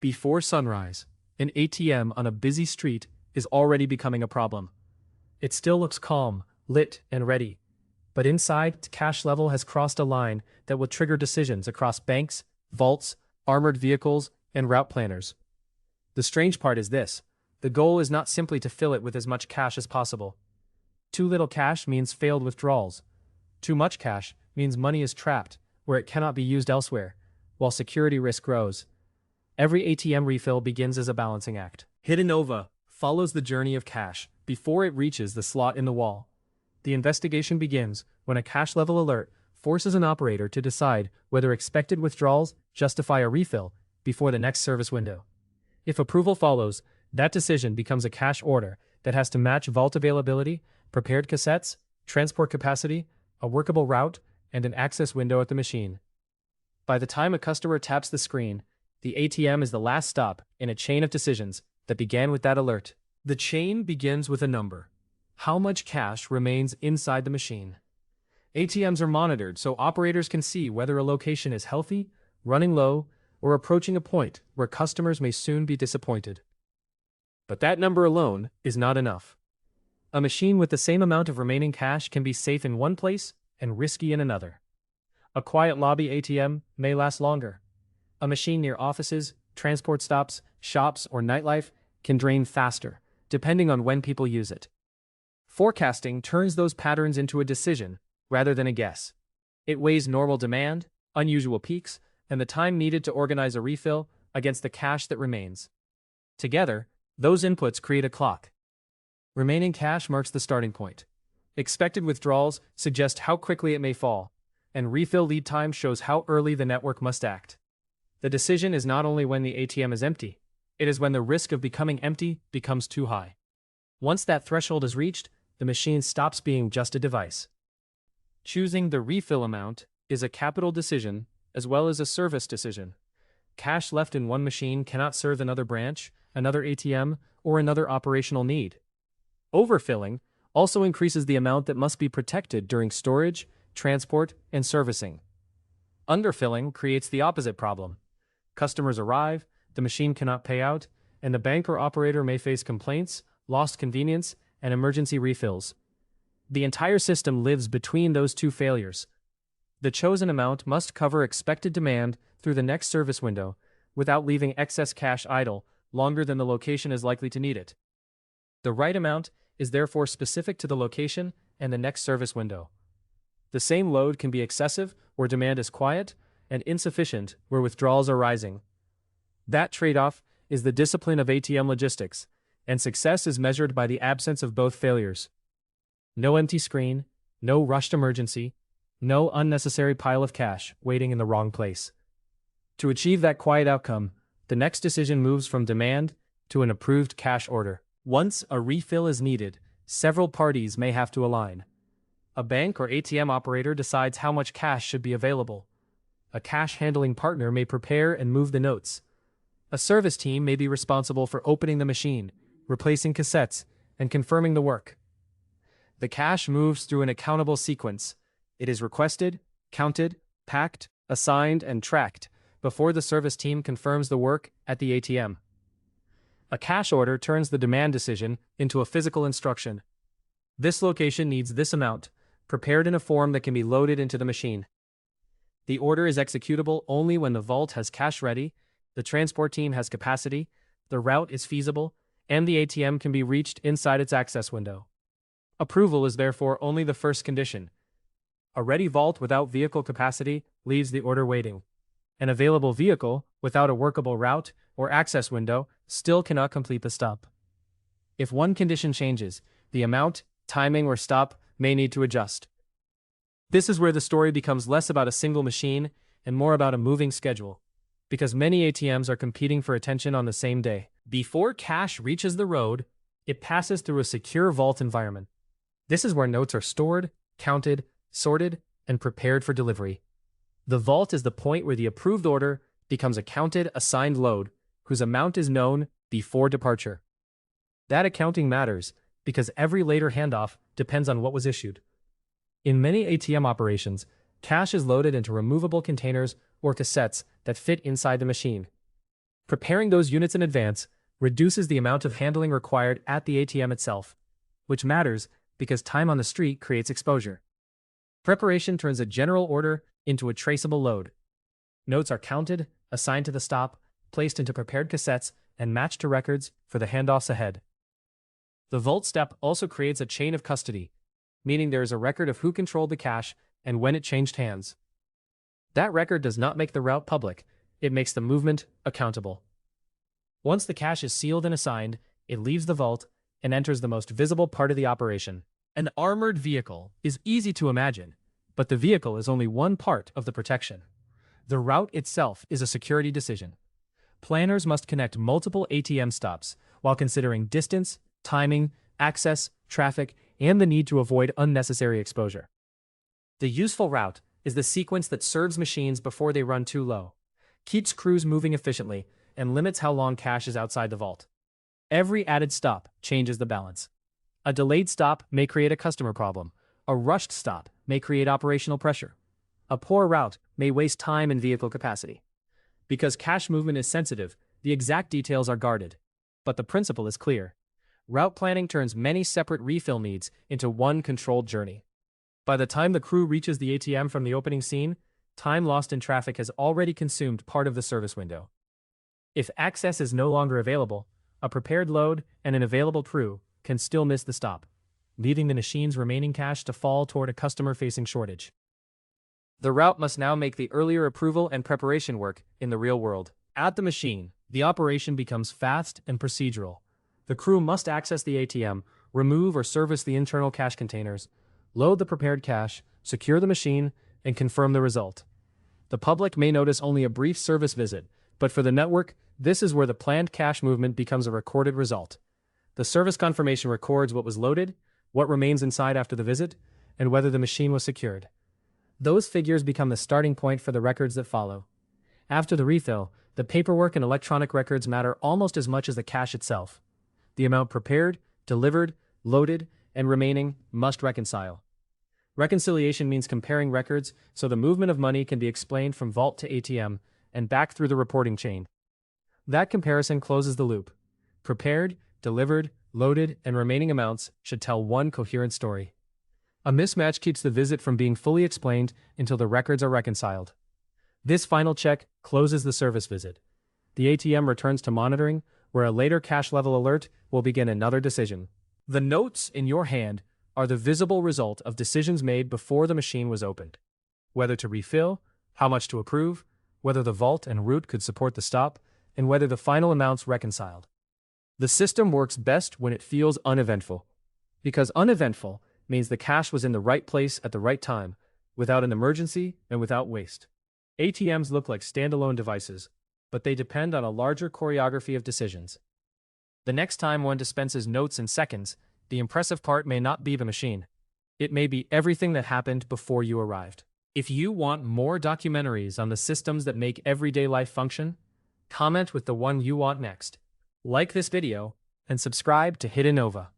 Before sunrise, an ATM on a busy street is already becoming a problem. It still looks calm, lit, and ready, but inside, cash level has crossed a line that will trigger decisions across banks, vaults, armored vehicles, and route planners. The strange part is this: the goal is not simply to fill it with as much cash as possible. Too little cash means failed withdrawals. Too much cash means money is trapped where it cannot be used elsewhere, while security risk grows. Every ATM refill begins as a balancing act. Hiddenova follows the journey of cash before it reaches the slot in the wall. The investigation begins when a cash level alert forces an operator to decide whether expected withdrawals justify a refill before the next service window. If approval follows, that decision becomes a cash order that has to match vault availability, prepared cassettes, transport capacity, a workable route, and an access window at the machine. By the time a customer taps the screen, the ATM is the last stop in a chain of decisions that began with that alert. The chain begins with a number: how much cash remains inside the machine. ATMs are monitored so operators can see whether a location is healthy, running low, or approaching a point where customers may soon be disappointed. But that number alone is not enough. A machine with the same amount of remaining cash can be safe in one place and risky in another. A quiet lobby ATM may last longer. A machine near offices, transport stops, shops, or nightlife can drain faster, depending on when people use it. Forecasting turns those patterns into a decision rather than a guess. It weighs normal demand, unusual peaks, and the time needed to organize a refill against the cash that remains. Together, those inputs create a clock. Remaining cash marks the starting point. Expected withdrawals suggest how quickly it may fall, and refill lead time shows how early the network must act. The decision is not only when the ATM is empty, it is when the risk of becoming empty becomes too high. Once that threshold is reached, the machine stops being just a device. Choosing the refill amount is a capital decision as well as a service decision. Cash left in one machine cannot serve another branch, another ATM, or another operational need. Overfilling also increases the amount that must be protected during storage, transport, and servicing. Underfilling creates the opposite problem. Customers arrive, the machine cannot pay out, and the bank or operator may face complaints, lost convenience, and emergency refills. The entire system lives between those two failures. The chosen amount must cover expected demand through the next service window without leaving excess cash idle longer than the location is likely to need it. The right amount is therefore specific to the location and the next service window. The same load can be excessive where demand is quiet and insufficient where withdrawals are rising. That trade-off is the discipline of ATM logistics, and success is measured by the absence of both failures. No empty screen, no rushed emergency, no unnecessary pile of cash waiting in the wrong place. To achieve that quiet outcome, the next decision moves from demand to an approved cash order. Once a refill is needed, several parties may have to align. A bank or ATM operator decides how much cash should be available. A cash handling partner may prepare and move the notes. A service team may be responsible for opening the machine, replacing cassettes, and confirming the work. The cash moves through an accountable sequence. It is requested, counted, packed, assigned, and tracked before the service team confirms the work at the ATM. A cash order turns the demand decision into a physical instruction. This location needs this amount, prepared in a form that can be loaded into the machine. The order is executable only when the vault has cash ready, the transport team has capacity, the route is feasible, and the ATM can be reached inside its access window. Approval is therefore only the first condition. A ready vault without vehicle capacity leaves the order waiting. An available vehicle without a workable route or access window still cannot complete the stop. If one condition changes, the amount, timing, or stop may need to adjust. This is where the story becomes less about a single machine and more about a moving schedule, because many ATMs are competing for attention on the same day. Before cash reaches the road, it passes through a secure vault environment. This is where notes are stored, counted, sorted, and prepared for delivery. The vault is the point where the approved order becomes a counted, assigned load, whose amount is known before departure. That accounting matters because every later handoff depends on what was issued. In many ATM operations, cash is loaded into removable containers or cassettes that fit inside the machine. Preparing those units in advance reduces the amount of handling required at the ATM itself, which matters because time on the street creates exposure. Preparation turns a general order into a traceable load. Notes are counted, assigned to the stop, placed into prepared cassettes, and matched to records for the handoffs ahead. The vault step also creates a chain of custody, meaning there is a record of who controlled the cash and when it changed hands. That record does not make the route public, it makes the movement accountable. Once the cash is sealed and assigned, it leaves the vault and enters the most visible part of the operation. An armored vehicle is easy to imagine, but the vehicle is only one part of the protection. The route itself is a security decision. Planners must connect multiple ATM stops while considering distance, timing, access, traffic, and the need to avoid unnecessary exposure. The useful route is the sequence that serves machines before they run too low, keeps crews moving efficiently, and limits how long cash is outside the vault. Every added stop changes the balance. A delayed stop may create a customer problem. A rushed stop may create operational pressure. A poor route may waste time and vehicle capacity. Because cash movement is sensitive, the exact details are guarded. But the principle is clear. Route planning turns many separate refill needs into one controlled journey. By the time the crew reaches the ATM from the opening scene, time lost in traffic has already consumed part of the service window. If access is no longer available, a prepared load and an available crew can still miss the stop, leaving the machine's remaining cash to fall toward a customer-facing shortage. The route must now make the earlier approval and preparation work in the real world. At the machine, the operation becomes fast and procedural. The crew must access the ATM, remove or service the internal cash containers, load the prepared cash, secure the machine, and confirm the result. The public may notice only a brief service visit, but for the network, this is where the planned cash movement becomes a recorded result. The service confirmation records what was loaded, what remains inside after the visit, and whether the machine was secured. Those figures become the starting point for the records that follow. After the refill, the paperwork and electronic records matter almost as much as the cash itself. The amount prepared, delivered, loaded, and remaining must reconcile. Reconciliation means comparing records so the movement of money can be explained from vault to ATM and back through the reporting chain. That comparison closes the loop. Prepared, delivered, loaded, and remaining amounts should tell one coherent story. A mismatch keeps the visit from being fully explained until the records are reconciled. This final check closes the service visit. The ATM returns to monitoring, where a later cash level alert will begin another decision. The notes in your hand are the visible result of decisions made before the machine was opened. Whether to refill, how much to approve, whether the vault and route could support the stop, and whether the final amounts reconciled. The system works best when it feels uneventful. Because uneventful means the cash was in the right place at the right time, without an emergency and without waste. ATMs look like standalone devices, but they depend on a larger choreography of decisions. The next time one dispenses notes in seconds, the impressive part may not be the machine. It may be everything that happened before you arrived. If you want more documentaries on the systems that make everyday life function, comment with the one you want next. Like this video, and subscribe to Hiddenova.